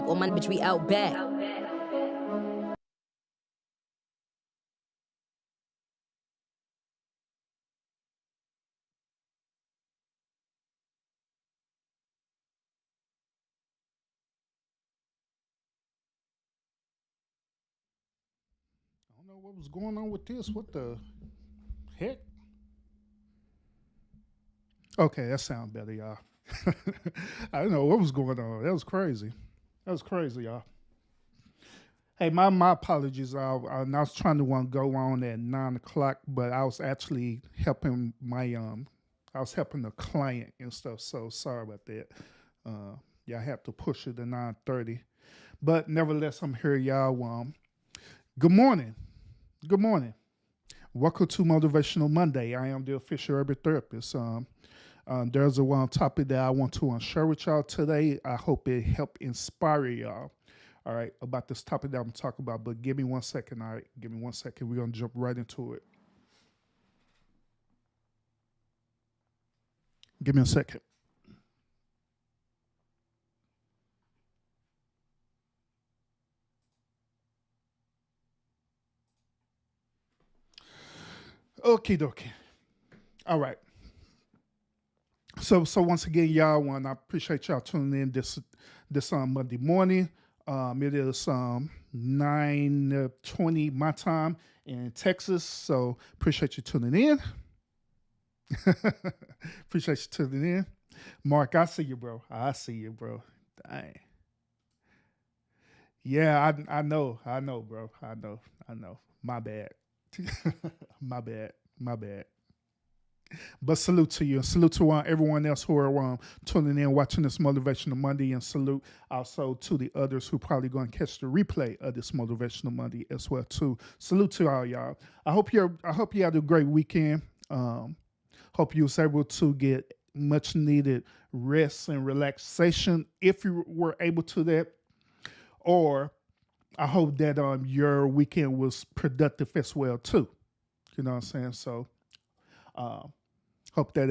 Or my bitch, we out back. I don't know what was going on with this. What the heck? Okay, that sounds better, y'all. I don't know what was going on. That was crazy. That was crazy, y'all. Hey, my apologies. I was trying to go on at 9 o'clock, but I was actually helping I was helping a client and stuff. So sorry about that. Uh, yeah, I have to push it to 9:30, but nevertheless, I'm here, y'all. Good morning. Good morning. Welcome to Motivational Monday. I am the official urban therapist. There's a one topic that I want to share with y'all today. I hope it help inspire y'all. All right, about this topic that I'm talking about. But give me 1 second. All right, give me 1 second. We're gonna jump right into it. Give me a second. Okay, dokie. All right. So once again, y'all, I appreciate y'all tuning in this Monday morning. It is 9:20 my time in Texas. So appreciate you tuning in. Appreciate you tuning in. Mark, I see you, bro. I see you, bro. Dang. Yeah, I know, bro. I know. My bad. My bad. My bad. But salute to you. Salute to everyone else who are tuning in, watching this Motivational Monday, and salute also to the others who probably going to catch the replay of this Motivational Monday as well too. Salute to all y'all. I hope you had a great weekend. Hope you was able to get much needed rest and relaxation if you were able to that, or I hope that your weekend was productive as well too. You know what I'm saying? So um, hope that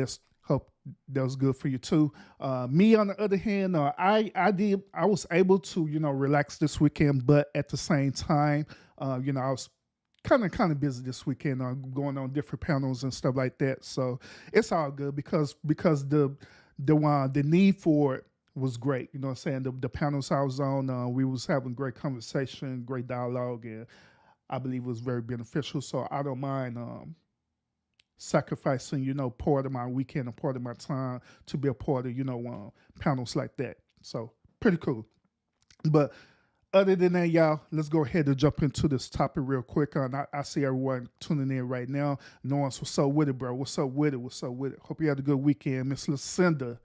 was good for you too. Me on the other hand, I was able to relax this weekend, but at the same time, I was kind of busy this weekend, going on different panels and stuff like that. So it's all good because the need for it was great. You know what I'm saying? The panels I was on, we was having great conversation, great dialogue, and I believe it was very beneficial. So I don't mind sacrificing, part of my weekend and part of my time to be a part of, panels like that. So pretty cool. But other than that, y'all, let's go ahead and jump into this topic real quick. I see everyone tuning in right now. Knowing what's up with it, bro. What's up with it? What's up with it? Hope you had a good weekend, Miss Lucinda.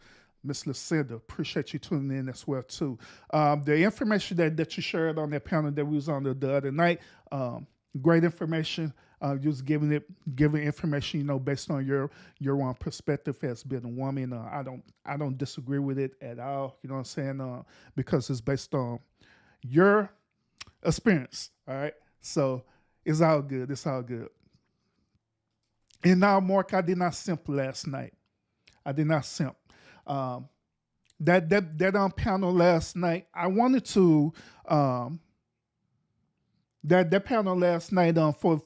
Miss Lucinda, appreciate you tuning in as well too. The information that you shared on that panel that we was on the other night, great information. Just giving information, based on your perspective as being a woman. I don't disagree with it at all. You know what I'm saying? Because it's based on your experience. All right. So it's all good. It's all good. And now, Mark, I did not simp last night. I did not simp. Um, that on panel last night, I wanted to that panel last night for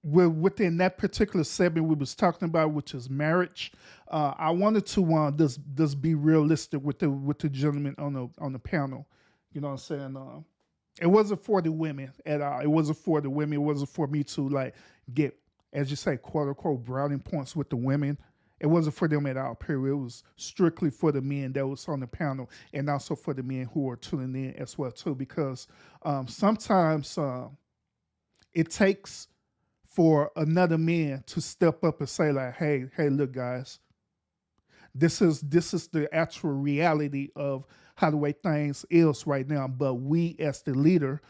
within that particular segment we was talking about, which is marriage. I wanted to just be realistic with the gentleman on the panel. You know what I'm saying? It wasn't for the women at all. It wasn't for the women. It wasn't for me to like get, as you say, quote unquote, brownie points with the women. It wasn't for them at all. Period. It was strictly for the men that was on the panel, and also for the men who are tuning in as well too. Because sometimes it takes for another man to step up and say like, hey, look, guys, this is the actual reality of how the way things is right now. But we, as the leader,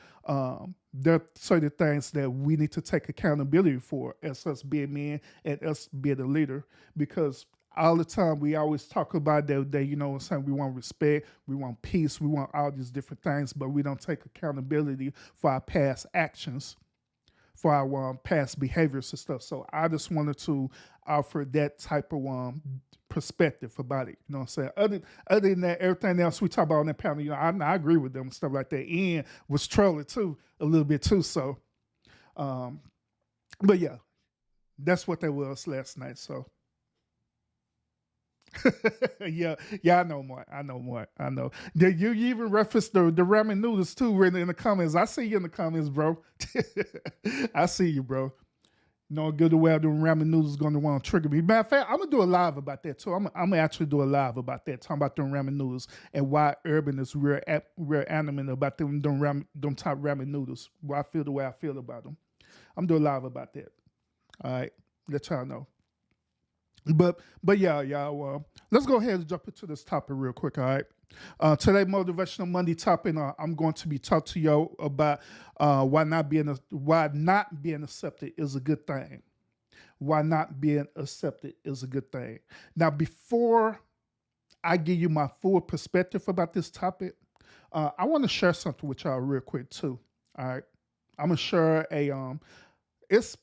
there are certain things that we need to take accountability for as us being men and us being the leader, because all the time we always talk about that what I'm saying, we want respect, we want peace, we want all these different things, but we don't take accountability for our past actions, for our past behaviors and stuff. So I just wanted to offer that type of perspective about it. You know what I'm saying? Other than that, everything else we talk about on that panel, I agree with them and stuff like that. Ian was trolling too a little bit too. So, but yeah, that's what that was last night. So. yeah, I know more. I know. You even referenced the ramen noodles too, written in the comments. I see you in the comments, bro. I see you, bro. No good way of doing ramen noodles is going to want to trigger me. Matter of fact, I'm gonna do a live about that too. I'm gonna actually do a live about that, talking about them ramen noodles and why Urban is real animate about them top ramen noodles. Why I feel the way I feel about them. I'm doing a live about that. All right, let y'all know. But yeah, y'all. Let's go ahead and jump into this topic real quick. All right. Today, motivational Monday topic. I'm going to be talking to y'all about why not being accepted is a good thing. Why not being accepted is a good thing. Now, before I give you my full perspective about this topic, I want to share something with y'all real quick too. All right. I'm gonna share it's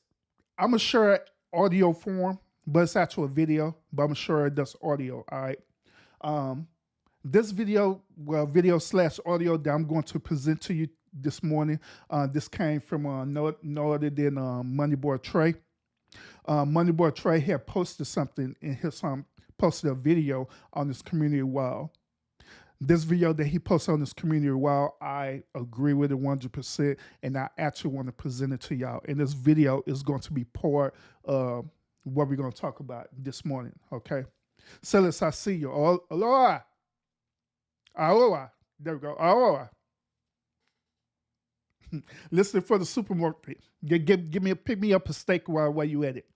I'm gonna share audio form, but it's actually a video, but I'm sure it does audio. All right. Um, this video slash audio that I'm going to present to you this morning. This came from no other than Moneyboy Trey. Moneyboy Trey had posted something in his posted a video on his community wall. This video that he posted on his community wall, I agree with it 100%, and I actually want to present it to y'all. And this video is going to be part of what we're going to talk about this morning, okay? So let's see you. Aloha. Aloha. There we go. Aloha. Listening for the supermarket. Pick me up a steak while you at it.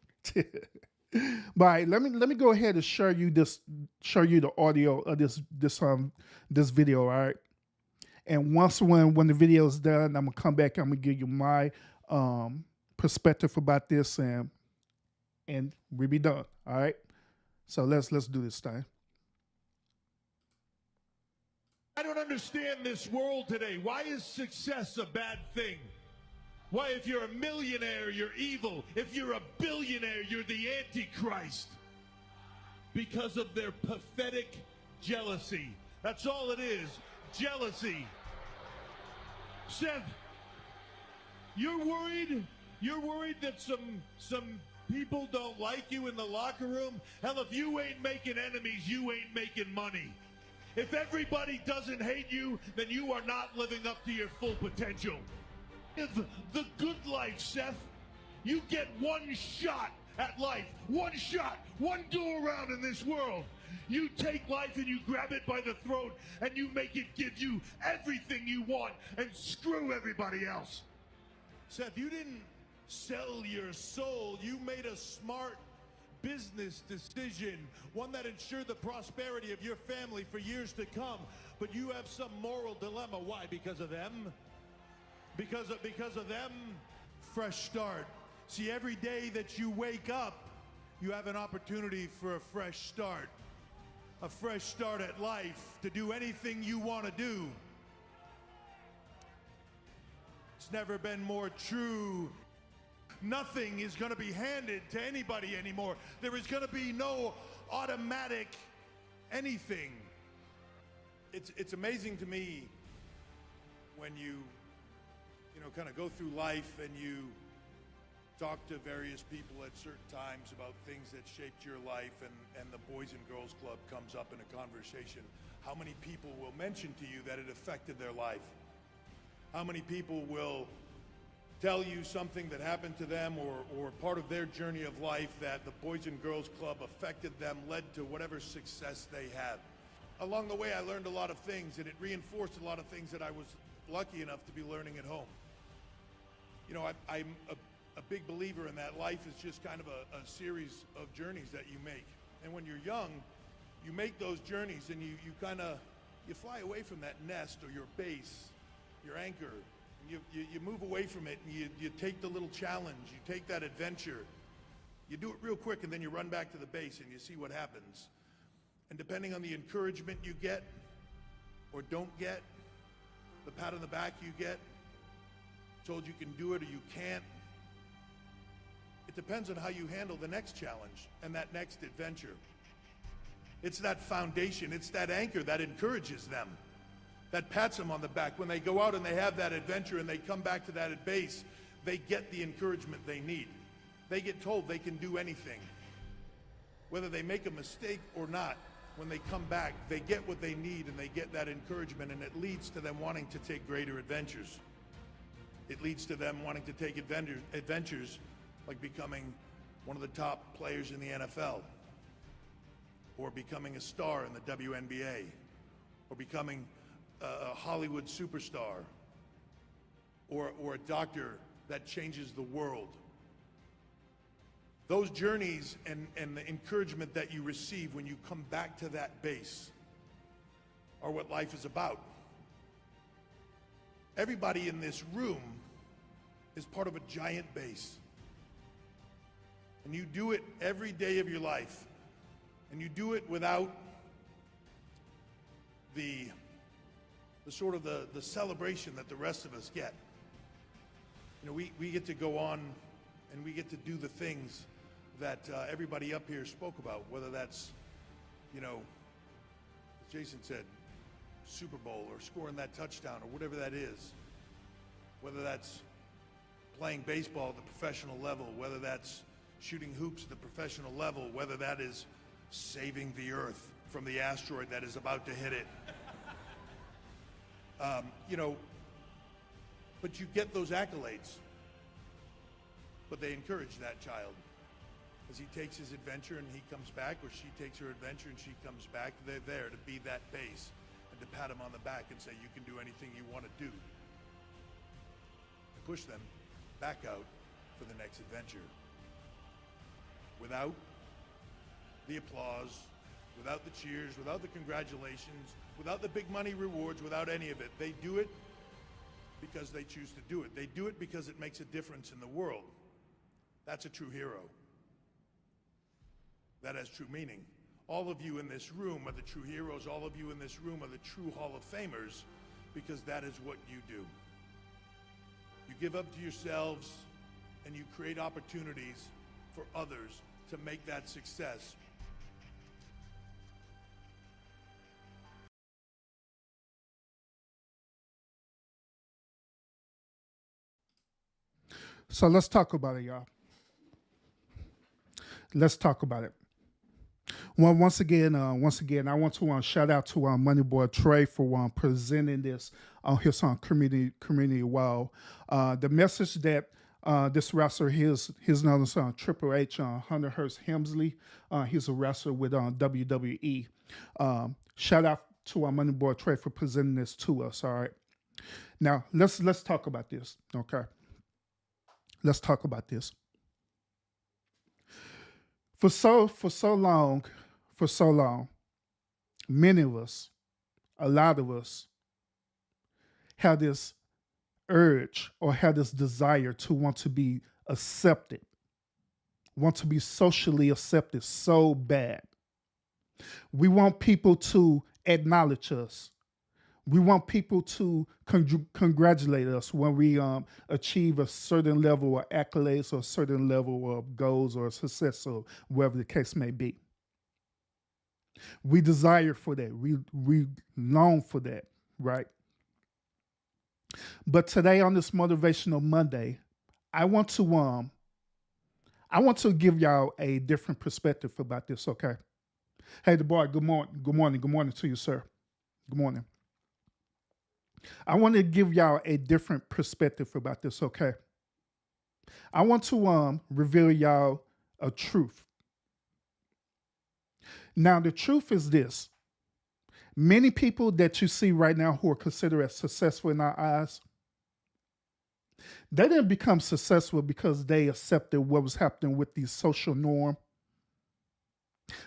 But right, let me go ahead and show you the audio of this video, all right? And when the video is done, I'm gonna come back. I'm gonna give you my perspective about this, and we'll be done. All right. So let's do this thing. I don't understand this world today. Why is success a bad thing? Why, if you're a millionaire, you're evil. If you're a billionaire, you're the Antichrist. Because of their pathetic jealousy. That's all it is. Jealousy. Seth, you're worried? You're worried that some people don't like you in the locker room? Hell, if you ain't making enemies, you ain't making money. If everybody doesn't hate you, then you are not living up to your full potential. Live the good life, Seth. You get one shot at life. One shot. One go around in this world. You take life and you grab it by the throat and you make it give you everything you want and screw everybody else. Seth, you didn't sell your soul. You made a smart business decision, one that ensured the prosperity of your family for years to come. But you have some moral dilemma. Why? Because of them? Because of them? Fresh start. See, every day that you wake up, you have an opportunity for a fresh start. A fresh start at life, to do anything you want to do. It's never been more true. Nothing is going to be handed to anybody anymore. There is going to be no automatic anything. It's amazing to me when you kind of go through life and you talk to various people at certain times about things that shaped your life, and the Boys and Girls Club comes up in a conversation. How many people will mention to you that it affected their life? How many people will tell you something that happened to them or part of their journey of life that the Boys and Girls Club affected them, led to whatever success they had? Along the way, I learned a lot of things, and it reinforced a lot of things that I was lucky enough to be learning at home. You know, I'm a big believer in that life is just kind of a series of journeys that you make. And when you're young, you make those journeys and you fly away from that nest or your base, your anchor. You move away from it and you take the little challenge, you take that adventure. You do it real quick and then you run back to the base and you see what happens. And depending on the encouragement you get or don't get, the pat on the back you get, told you can do it or you can't, it depends on how you handle the next challenge and that next adventure. It's that foundation. It's that anchor that encourages them, that pats them on the back. When they go out and they have that adventure and they come back to that base, they get the encouragement they need. They get told they can do anything. Whether they make a mistake or not, when they come back, they get what they need and they get that encouragement, and it leads to them wanting to take greater adventures. It leads to them wanting to take adventures like becoming one of the top players in the NFL, or becoming a star in the WNBA, or becoming a Hollywood superstar, or a doctor that changes the world. Those journeys and the encouragement that you receive when you come back to that base are what life is about. Everybody in this room is part of a giant base. And you do it every day of your life. And you do it without the sort of the celebration that the rest of us get. You know, we get to go on and we get to do the things that everybody up here spoke about, whether that's, you know, as Jason said, Super Bowl or scoring that touchdown or whatever that is, whether that's playing baseball at the professional level, whether that's shooting hoops at the professional level, whether that is saving the earth from the asteroid that is about to hit it. You know, but you get those accolades, but they encourage that child. As he takes his adventure and he comes back, or she takes her adventure and she comes back, they're there to be that base and to pat him on the back and say, you can do anything you want to do. And push them back out for the next adventure. Without the applause, without the cheers, without the congratulations, without the big money rewards, without any of it. They do it because they choose to do it. They do it because it makes a difference in the world. That's a true hero. That has true meaning. All of you in this room are the true heroes. All of you in this room are the true Hall of Famers, because that is what you do. You give up to yourselves and you create opportunities for others to make that success. So let's talk about it, y'all. Let's talk about it. Well, once again, I want to shout out to Money Boy Trey for presenting this on his community wall. The message that this wrestler, his name is Triple H, Hunter Hearst Helmsley. He's a wrestler with WWE. Shout out to Money Boy Trey for presenting this to us. All right. Now let's talk about this. Okay. Let's talk about this. For so long, many of us, a lot of us, have this urge or have this desire to want to be accepted, want to be socially accepted so bad. We want people to acknowledge us. We want people to congratulate us when we achieve a certain level of accolades or a certain level of goals or success or whatever the case may be. We desire for that. We long for that, right? But today on this Motivational Monday, I want to give y'all a different perspective about this, okay? Hey, the boy, good morning to you, sir. Good morning. I want to give y'all a different perspective about this, okay? I want to reveal y'all a truth. Now, the truth is this. Many people that you see right now who are considered as successful in our eyes, they didn't become successful because they accepted what was happening with the social norm,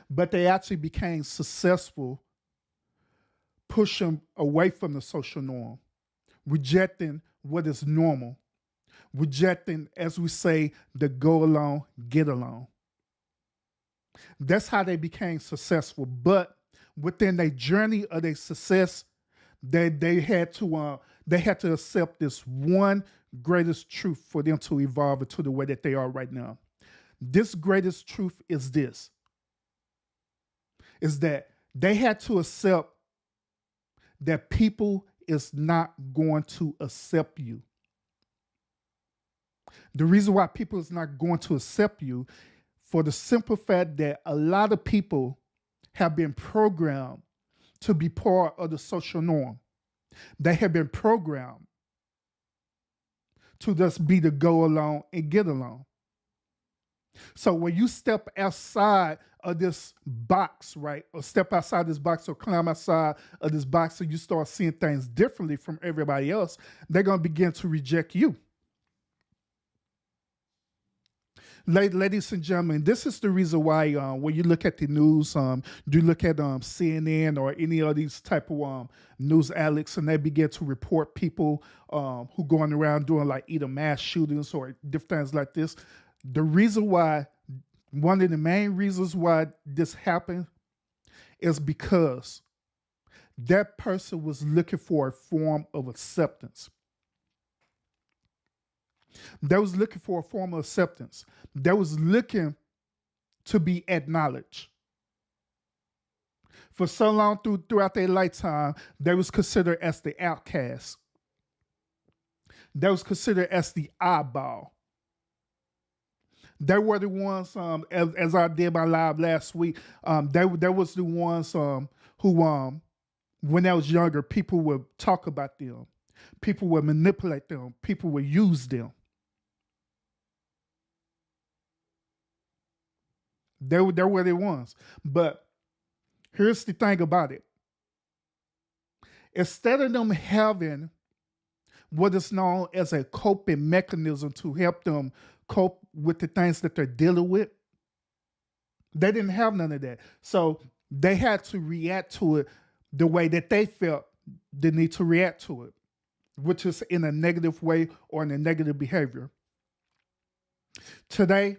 but they actually became successful pushing away from the social norm, rejecting what is normal, rejecting, as we say, the go along, get along. That's how they became successful. But within their journey of their success, they had to accept this one greatest truth for them to evolve into the way that they are right now. This greatest truth is this: is that they had to accept that people is not going to accept you. The reason why people is not going to accept you for the simple fact that a lot of people have been programmed to be part of the social norm. They have been programmed to just be the go along and get along. So when you step outside of this box, right, or step outside this box or climb outside of this box and you start seeing things differently from everybody else, they're going to begin to reject you. Ladies and gentlemen, this is the reason why when you look at the news, you look at CNN or any of these type of news outlets, and they begin to report people who going around doing like either mass shootings or different things like this. The reason why, one of the main reasons why this happened is because that person was looking for a form of acceptance. They was looking for a form of acceptance. They was looking to be acknowledged. For so long throughout their lifetime, they was considered as the outcast. They was considered as the oddball. They were the ones, as I did my live last week, they was the ones who, when I was younger, people would talk about them. People would manipulate them. People would use them. They were the ones. But here's the thing about it. Instead of them having what is known as a coping mechanism to help them cope with the things that they're dealing with, they didn't have none of that. So they had to react to it the way that they felt the need to react to it, which is in a negative way or in a negative behavior. Today,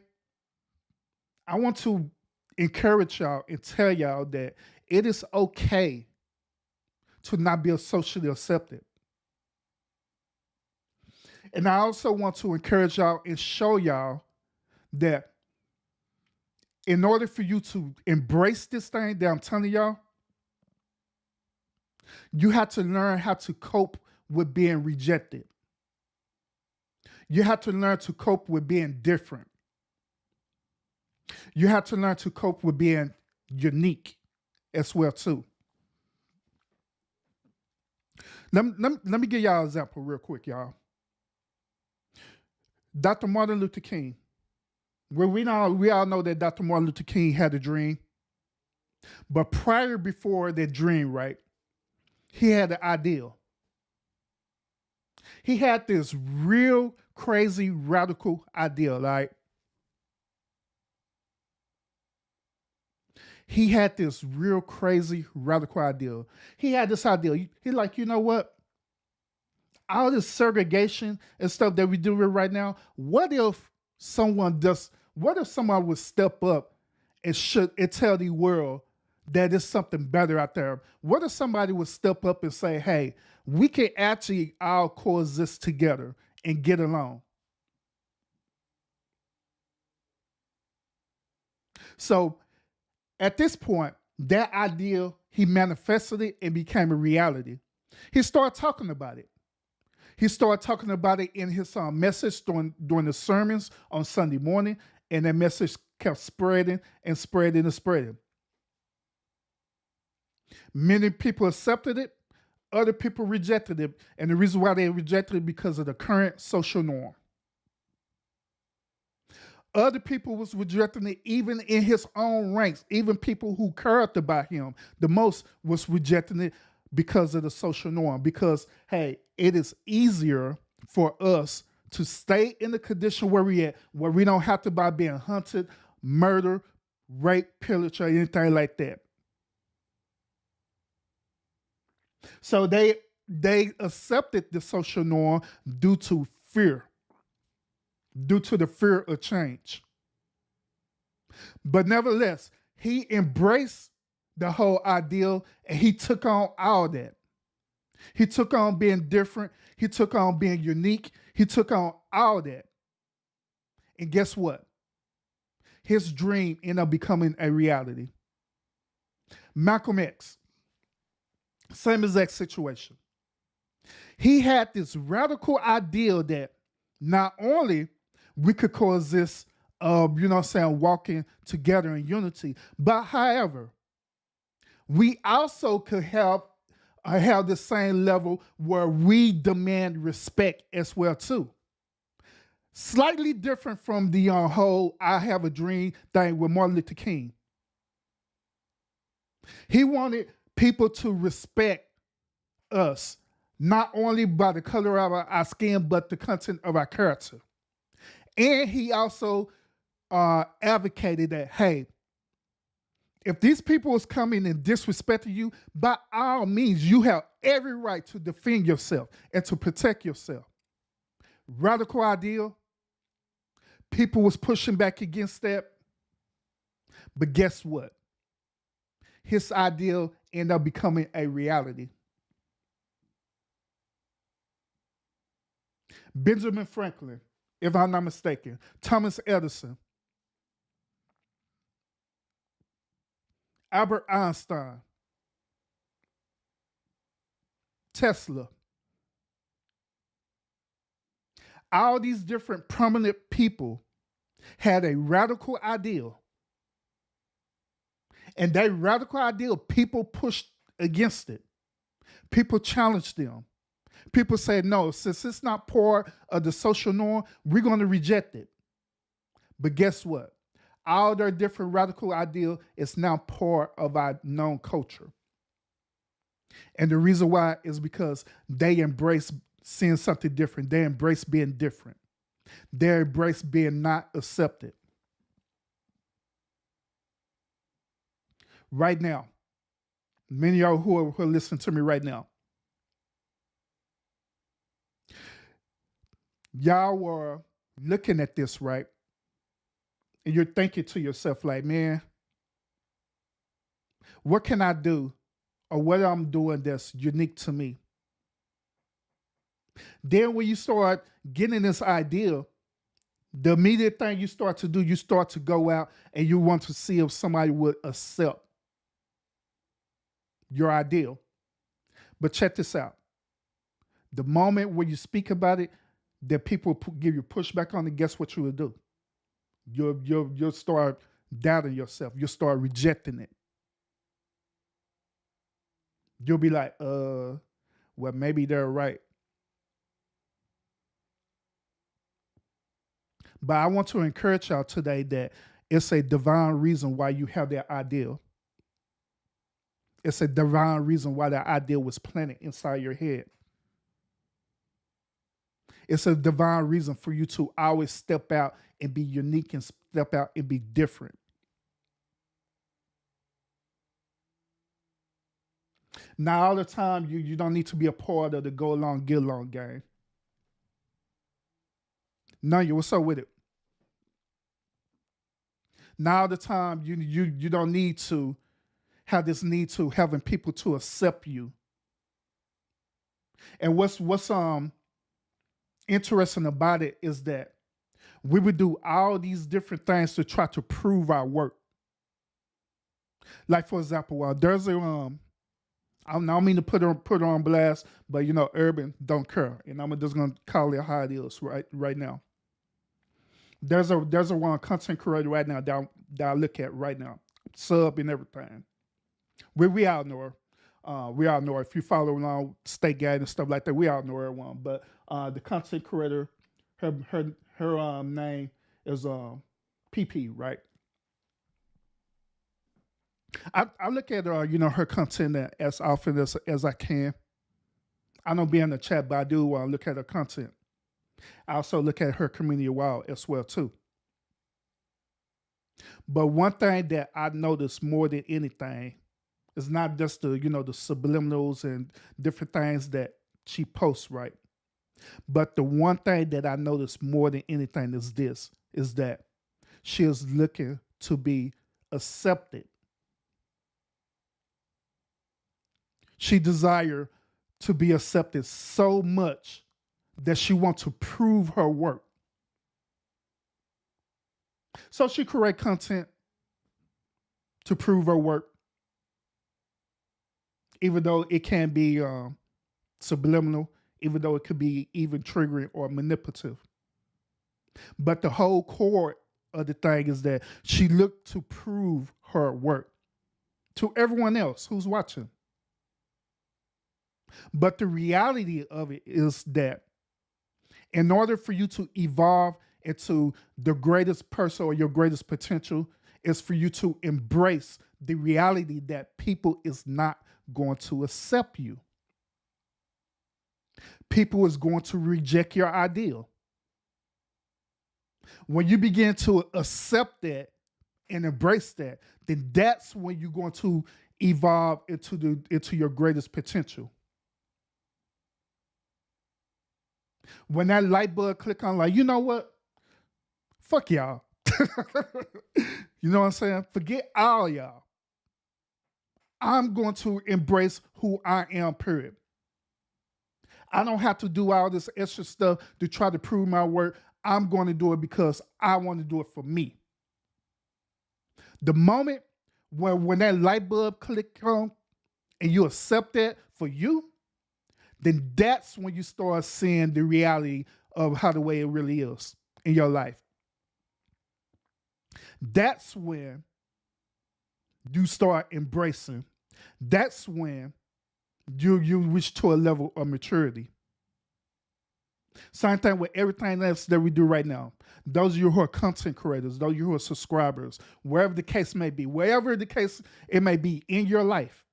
I want to encourage y'all and tell y'all that it is okay to not be socially accepted. And I also want to encourage y'all and show y'all that in order for you to embrace this thing that I'm telling y'all, you have to learn how to cope with being rejected. You have to learn to cope with being different. You have to learn to cope with being unique as well too. Let me give y'all an example real quick, y'all. Dr. Martin Luther King. Well, we all know that Dr. Martin Luther King had a dream. But before that dream, right, he had an ideal. He had this real crazy radical ideal, right? He had this real crazy radical ideal. He had this ideal. He like, you know what? All this segregation and stuff that we do right now, what if someone would step up and tell the world that there's something better out there? What if somebody would step up and say, hey, we can actually all coexist together and get along? So at this point, that idea, he manifested it and became a reality. He started talking about it. He started talking about it in his message during the sermons on Sunday morning, and that message kept spreading and spreading and spreading. Many people accepted it, other people rejected it, and the reason why they rejected it because of the current social norm. Other people was rejecting it even in his own ranks. Even people who cared about him the most was rejecting it because of the social norm. Because, hey, it is easier for us to stay in the condition where we at, where we don't have to by being hunted, murdered, raped, pillaged, or anything like that. So they accepted the social norm due to fear. Due to the fear of change. But nevertheless, he embraced the whole ideal and he took on all that. He took on being different. He took on being unique. He took on all that. And guess what? His dream ended up becoming a reality. Malcolm X, same exact situation. He had this radical idea that not only we could coexist, walking together in unity, but however, we also could have the same level where we demand respect as well too. Slightly different from the whole "I have a dream" thing with Martin Luther King. He wanted people to respect us, not only by the color of our skin, but the content of our character. And he also advocated that, hey, if these people is coming and disrespecting you, by all means, you have every right to defend yourself and to protect yourself. Radical ideal. People was pushing back against that. But guess what? His ideal ended up becoming a reality. Benjamin Franklin, if I'm not mistaken, Thomas Edison, Albert Einstein, Tesla, all these different prominent people had a radical ideal. And that radical ideal, people pushed against it. People challenged them. People said, no, since it's not part of the social norm, we're going to reject it. But guess what? All their different radical ideal is now part of our known culture. And the reason why is because they embrace seeing something different. They embrace being different. They embrace being not accepted. Right now, many of y'all who are listening to me right now, y'all were looking at this, right? And you're thinking to yourself, like, man, what can I do, or what I'm doing that's unique to me? Then when you start getting this idea, the immediate thing you start to do, you start to go out and you want to see if somebody would accept your ideal. But check this out. The moment when you speak about it, that people give you pushback on it, guess what you will do? You'll start doubting yourself. You'll start rejecting it. You'll be like, well, maybe they're right. But I want to encourage y'all today that it's a divine reason why you have that ideal. It's a divine reason why that idea was planted inside your head. It's a divine reason for you to always step out and be unique and step out and be different. Now, all the time, you don't need to be a part of the go along, get along game. No, what's up with it? Now, all the time, you don't need to have this need to having people to accept you. And what's interesting about it is that we would do all these different things to try to prove our work. Like, for example, there's a I don't mean to put her on blast, but Urban don't care, and I'm just gonna call it how it is right now. There's a one content creator right now that I look at right now, sub and everything. We all know her. We all know her. If you follow along State Guide and stuff like that, we all know everyone. But the content creator, her name is PP, right? I look at her content as often as I can. I don't be in the chat, but I do look at her content. I also look at her community wall as well too. But one thing that I notice more than anything is not just the the subliminals and different things that she posts, right? But the one thing that I notice more than anything is that she is looking to be accepted. She desires to be accepted so much that she wants to prove her work. So she create content to prove her work. even though it can be subliminal, even though it could be even triggering or manipulative. But the whole core of the thing is that she looked to prove her work to everyone else who's watching. But the reality of it is that in order for you to evolve into the greatest person or your greatest potential, is for you to embrace the reality that people is not going to accept you. People is going to reject your ideal. When you begin to accept that and embrace that, then that's when you're going to evolve into your greatest potential. When that light bulb click on, like, you know what? Fuck y'all. You know what I'm saying? Forget all y'all. I'm going to embrace who I am, period. I don't have to do all this extra stuff to try to prove my worth. I'm going to do it because I want to do it for me. The moment when that light bulb click on and you accept that for you, then that's when you start seeing the reality of how the way it really is in your life. That's when you start embracing. That's when you reach to a level of maturity. Same thing with everything else that we do right now. Those of you who are content creators, those of you who are subscribers, wherever the case may be, wherever the case it may be in your life,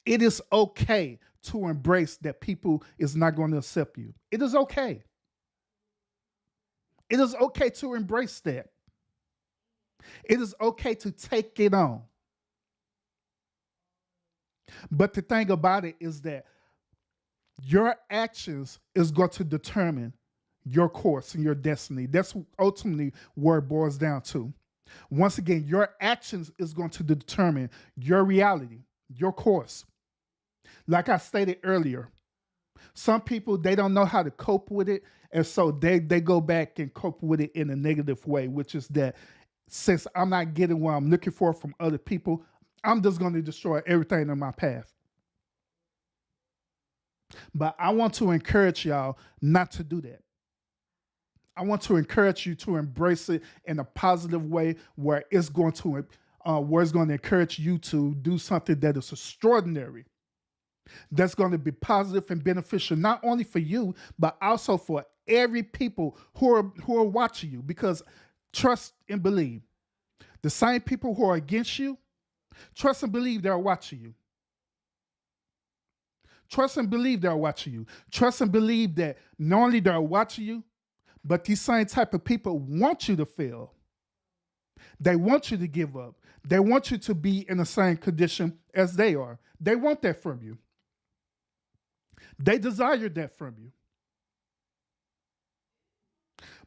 it is okay to embrace that people is not going to accept you. It is okay. It is okay to embrace that. It is okay to take it on. But the thing about it is that your actions is going to determine your course and your destiny. That's ultimately where it boils down to. Once again, your actions is going to determine your reality, your course. Like I stated earlier, some people, they don't know how to cope with it. And so they go back and cope with it in a negative way, which is that since I'm not getting what I'm looking for from other people, I'm just going to destroy everything in my path. But I want to encourage y'all not to do that. I want to encourage you to embrace it in a positive way where it's going to encourage you to do something that is extraordinary. That's going to be positive and beneficial, not only for you, but also for every people who are watching you. Because trust and believe, the same people who are against you, trust and believe they're watching you. Trust and believe they're watching you. Trust and believe that not only they're watching you, but these same type of people want you to fail. They want you to give up. They want you to be in the same condition as they are. They want that from you. They desire that from you.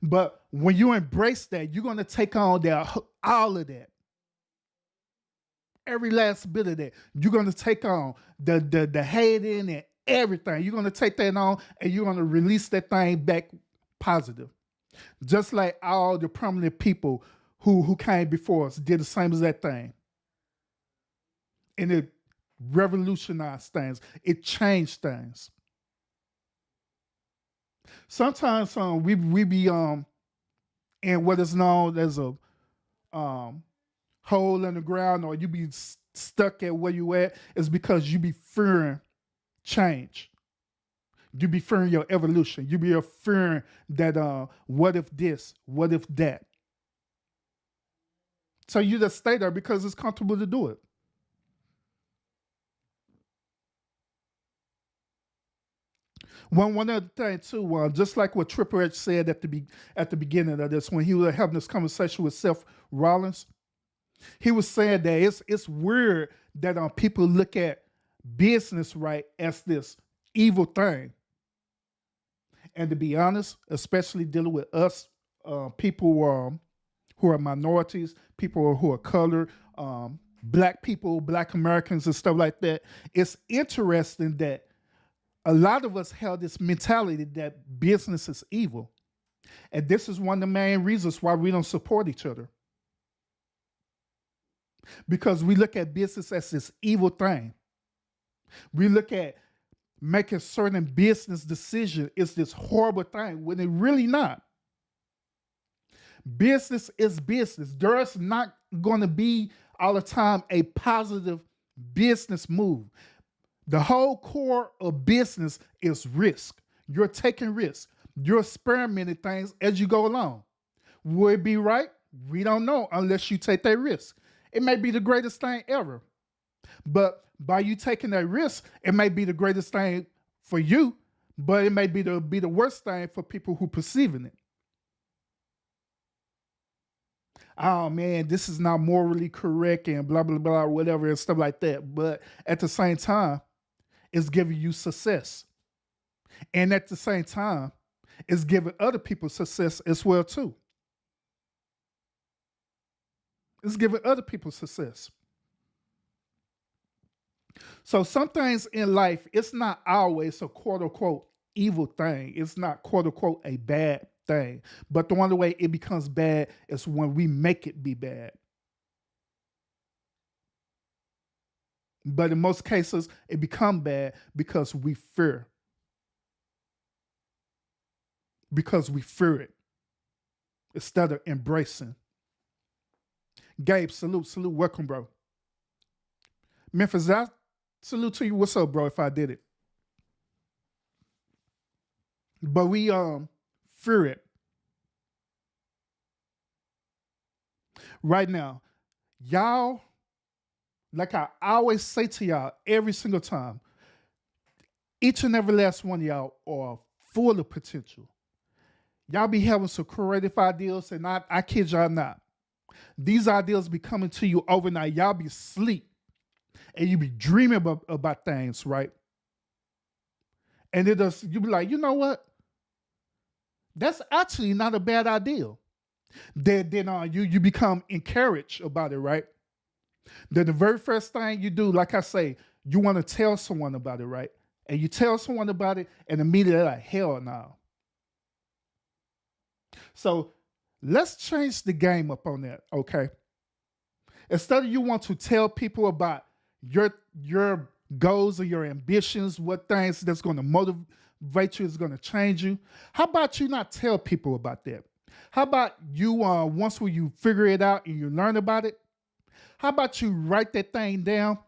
But when you embrace that, you're going to take on all of that. Every last bit of that. You're going to take on the hating and everything. You're going to take that on and you're going to release that thing back positive. Just like all the prominent people who came before us did the same as that thing. And it revolutionized things. It changed things. Sometimes we be in what is known as a hole in the ground, or you be stuck at where you at, is because you be fearing change. You be fearing your evolution. You be fearing that what if this, what if that. So you just stay there because it's comfortable to do it. One other thing too, just like what Triple H said at the beginning of this, when he was having this conversation with Seth Rollins, he was saying that it's weird that people look at business right as this evil thing. And to be honest, especially dealing with us, people who are minorities, people who are colored, black people, black Americans and stuff like that, it's interesting that a lot of us have this mentality that business is evil. And this is one of the main reasons why we don't support each other. because we look at business as this evil thing. We look at making certain business decision is this horrible thing when it really not. Business is business. There's not going to be all the time a positive business move. The whole core of business is risk. You're taking risks. You're experimenting things as you go along. Will it be right? We don't know unless you take that risk. It may be the greatest thing ever. But by you taking that risk, it may be the greatest thing for you, but it may be the worst thing for people who perceiving it. Oh man, this is not morally correct and blah blah blah, whatever and stuff like that. But at the same time, it's giving you success. And at the same time, it's giving other people success as well too. It's giving other people success. So some things in life, it's not always a quote unquote evil thing. It's not quote unquote a bad thing. But the only way it becomes bad is when we make it be bad. But in most cases, it become bad because we fear. Because we fear it instead of embracing. Gabe, salute, salute, welcome, bro. Memphis, I salute to you. What's up, bro? If I did it, but we fear it right now, y'all. Like I always say to y'all every single time, each and every last one of y'all are full of potential. Y'all be having some creative ideas, and I kid y'all not. These ideas be coming to you overnight. Y'all be asleep and you be dreaming about things, right? And it does, you be like, you know what? That's actually not a bad idea. Then you become encouraged about it, right? Then the very first thing you do, like I say, you want to tell someone about it, right? And you tell someone about it, and immediately they're like, hell no. So let's change the game up on that, okay? Instead of you want to tell people about your goals or your ambitions, what things that's going to motivate you, is going to change you. How about you not tell people about that? How about you once when you figure it out and you learn about it, how about you write that thing down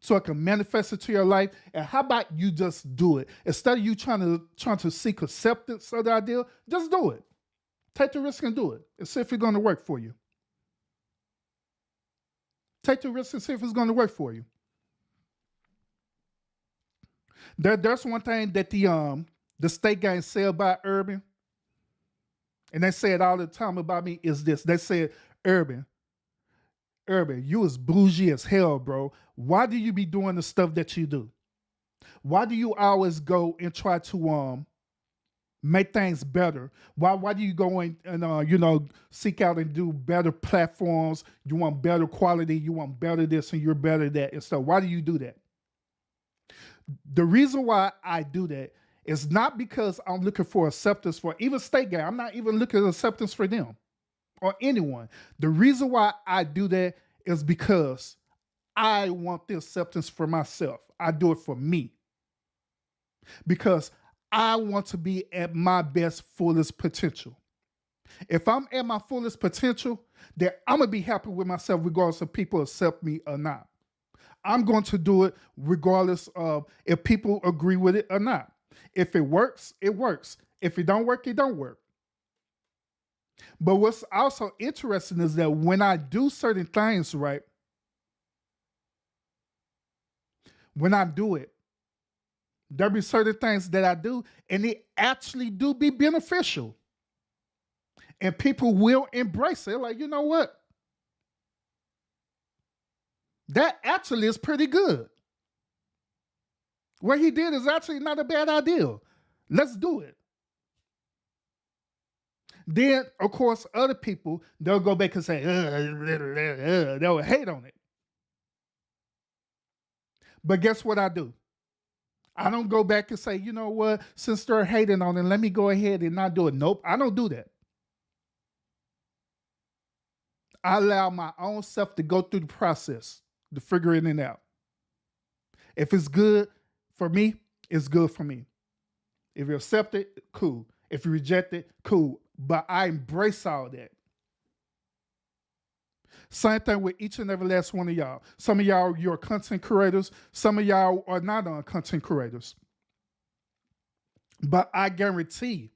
so it can manifest it to your life? And how about you just do it? Instead of you trying to seek acceptance of the idea, just do it. Take the risk and do it and see if it's going to work for you. Take the risk and see if it's going to work for you. There's one thing that the state gang say about Urban, and they say it all the time about me, is this. They said, Urban, you is bougie as hell, bro. Why do you be doing the stuff that you do? Why do you always go and try to make things better? Why do you go and seek out and do better platforms? You want better quality, you want better this, and you're better that. And so why do you do that? The reason why I do that is not because I'm looking for acceptance for even State Gang. I'm not even looking for acceptance for them or anyone. The reason why I do that is because I want the acceptance for myself. I do it for me. Because I want to be at my best, fullest potential. If I'm at my fullest potential, then I'm going to be happy with myself regardless if people accept me or not. I'm going to do it regardless of if people agree with it or not. If it works, it works. If it don't work, it don't work. But what's also interesting is that when I do certain things right, when I do it, there'll be certain things that I do, and it actually do be beneficial. And people will embrace it. Like, you know what? That actually is pretty good. What he did is actually not a bad idea. Let's do it. Then, of course, other people, they'll go back and say, they'll hate on it. But guess what I do? I don't go back and say, you know what, since they're hating on it, let me go ahead and not do it. Nope, I don't do that. I allow my own self to go through the process to figuring it out. If it's good for me, it's good for me. If you accept it, cool. If you reject it, cool. But I embrace all that. Same thing with each and every last one of y'all. Some of y'all, you're content creators. Some of y'all are not on content creators. But I guarantee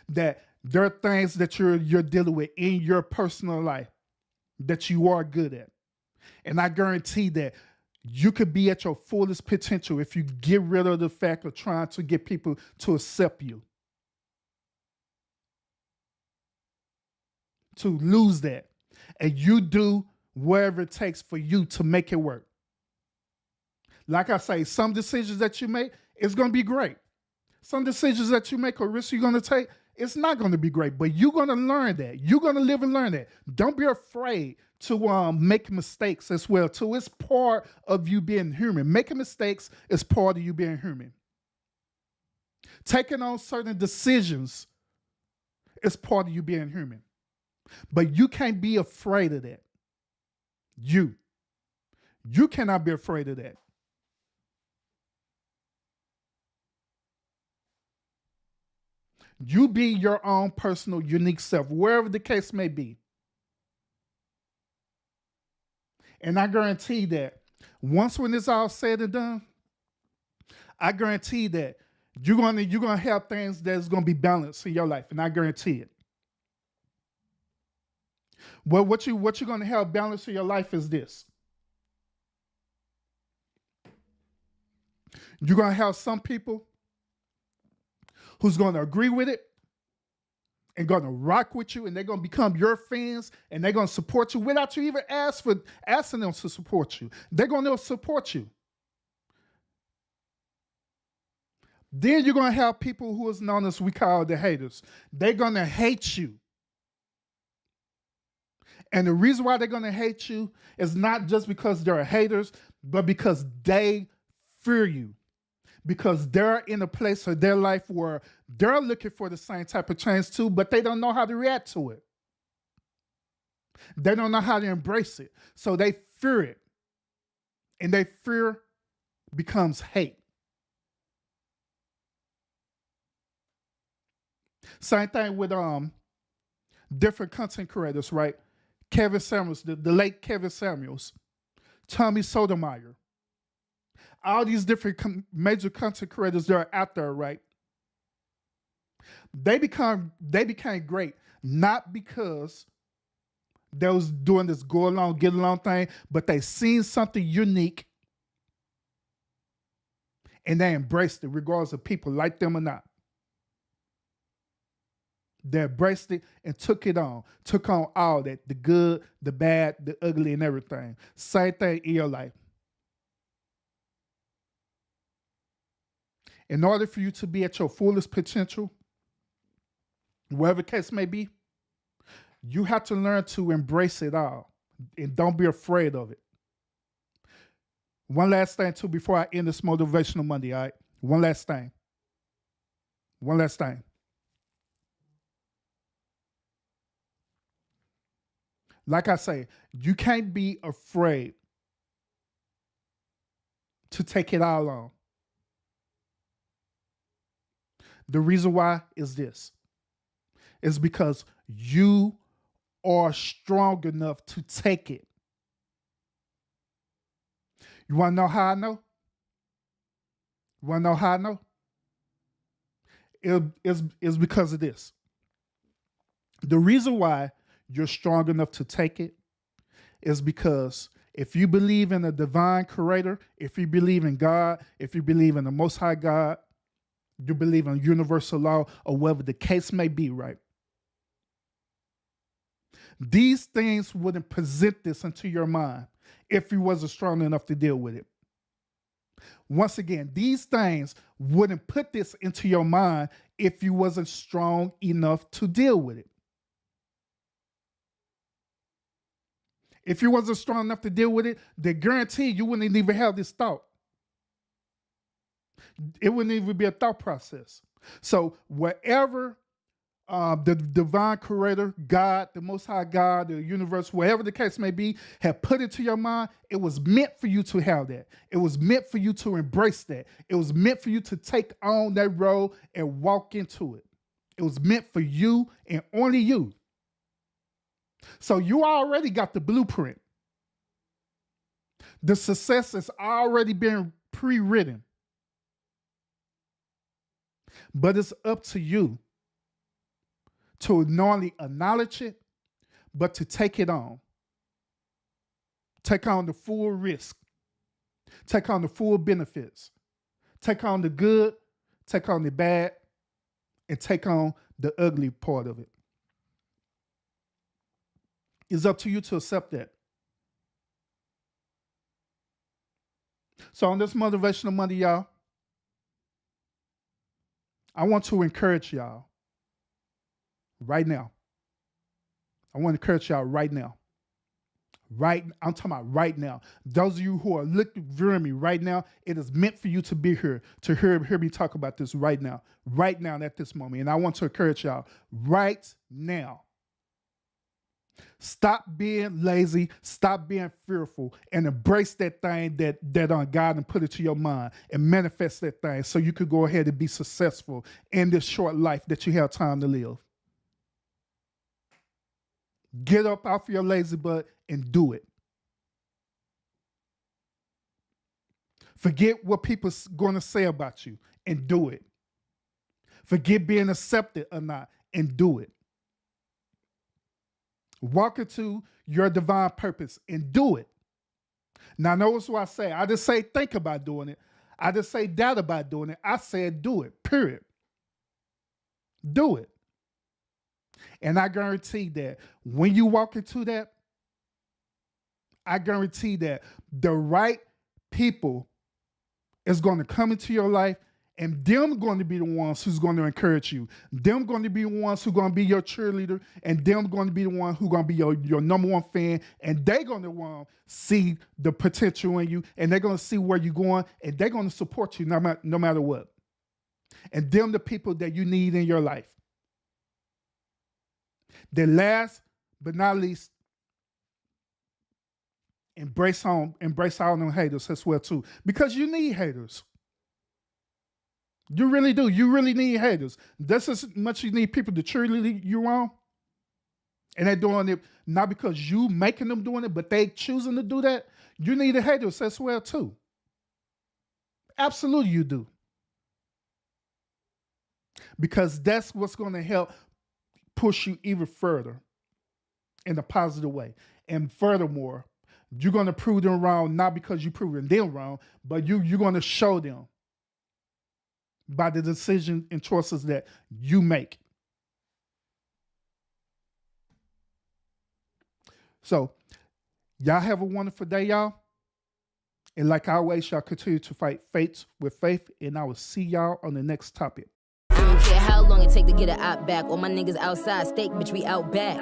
that there are things that you're dealing with in your personal life that you are good at. And I guarantee that you could be at your fullest potential if you get rid of the fact of trying to get people to accept you. To lose that. And you do whatever it takes for you to make it work. Like I say, some decisions that you make, it's going to be great. Some decisions that you make or risks you're going to take, it's not going to be great, but you're going to learn that. You're going to live and learn that. Don't be afraid to make mistakes as well, too. It's part of you being human. Making mistakes is part of you being human. Taking on certain decisions is part of you being human. But you can't be afraid of that. You cannot be afraid of that. You be your own personal, unique self, wherever the case may be. And I guarantee that once when it's all said and done, I guarantee that you're gonna have things that's gonna be balanced in your life, and I guarantee it. Well, what you're gonna have balanced in your life is this. You're gonna have some people who's going to agree with it and going to rock with you, and they're going to become your fans, and they're going to support you without you even asking them to support you. They're going to support you. Then you're going to have people who is known as we call the haters. They're going to hate you. And the reason why they're going to hate you is not just because they're haters, but because they fear you. Because they're in a place of their life where they're looking for the same type of change too, but they don't know how to react to it. They don't know how to embrace it. So they fear it. And their fear becomes hate. Same thing with different content creators, right? Kevin Samuels, the late Kevin Samuels, Tommy Sotomayor. All these different major content creators that are out there, right? They became great, not because they was doing this go along, get along thing, but they seen something unique and they embraced it, regardless of people like them or not. They embraced it and took on all that, the good, the bad, the ugly, and everything. Same thing in your life. In order for you to be at your fullest potential, whatever the case may be, you have to learn to embrace it all and don't be afraid of it. One last thing, too, before I end this Motivational Monday, all right? One last thing. Like I say, you can't be afraid to take it all on. The reason why is this. It's because you are strong enough to take it. You want to know how I know? It's because of this. The reason why you're strong enough to take it is because if you believe in a divine creator, if you believe in God, if you believe in the Most High God, you believe in universal law, or whatever the case may be, right? These things wouldn't present this into your mind if you wasn't strong enough to deal with it. Once again, these things wouldn't put this into your mind if you wasn't strong enough to deal with it. If you wasn't strong enough to deal with it, they guarantee you wouldn't even have this thought. It wouldn't even be a thought process. So wherever the divine creator, God, the most high God, the universe, whatever the case may be, have put into your mind, it was meant for you to have that. It was meant for you to embrace that. It was meant for you to take on that role and walk into it. It was meant for you and only you. So you already got the blueprint. The success has already been pre-written. But it's up to you to not only acknowledge it, but to take it on. Take on the full risk. Take on the full benefits. Take on the good, take on the bad, and take on the ugly part of it. It's up to you to accept that. So on this Motivational Monday, y'all, I want to encourage y'all right now. I want to encourage y'all right now. I'm talking about right now. Those of you who are viewing me right now, it is meant for you to be here, to hear me talk about this right now at this moment. And I want to encourage y'all right now. Stop being lazy, stop being fearful, and embrace that thing that on God and put it to your mind and manifest that thing so you could go ahead and be successful in this short life that you have time to live. Get up off your lazy butt and do it. Forget what people's going to say about you and do it. Forget being accepted or not and do it. Walk into your divine purpose and do it. Now, notice what I say. I just say think about doing it. I just say doubt about doing it. I said do it, period. Do it. And I guarantee that when you walk into that, I guarantee that the right people is going to come into your life, and them going to be the ones who's going to encourage you. Them going to be the ones who are going to be your cheerleader, and them going to be the one who going to be your number one fan, and they're going to see the potential in you, and they're going to see where you're going, and they're going to support you no matter what. And them the people that you need in your life. Then last but not least, embrace all them haters as well too, because you need haters. You really do. You really need haters. Just as much you need people to cheerlead you on. And they're doing it not because you making them doing it, but they choosing to do that. You need the haters as well too. Absolutely you do. Because that's what's going to help push you even further in a positive way. And furthermore, you're going to prove them wrong, not because you're proving them wrong, but you're going to show them by the decisions and choices that you make. So, y'all have a wonderful day, y'all. And like always, y'all continue to fight fates with faith, and I will see y'all on the next topic. I don't care how long it take to get an op back. All my niggas outside, steak, bitch, we out back.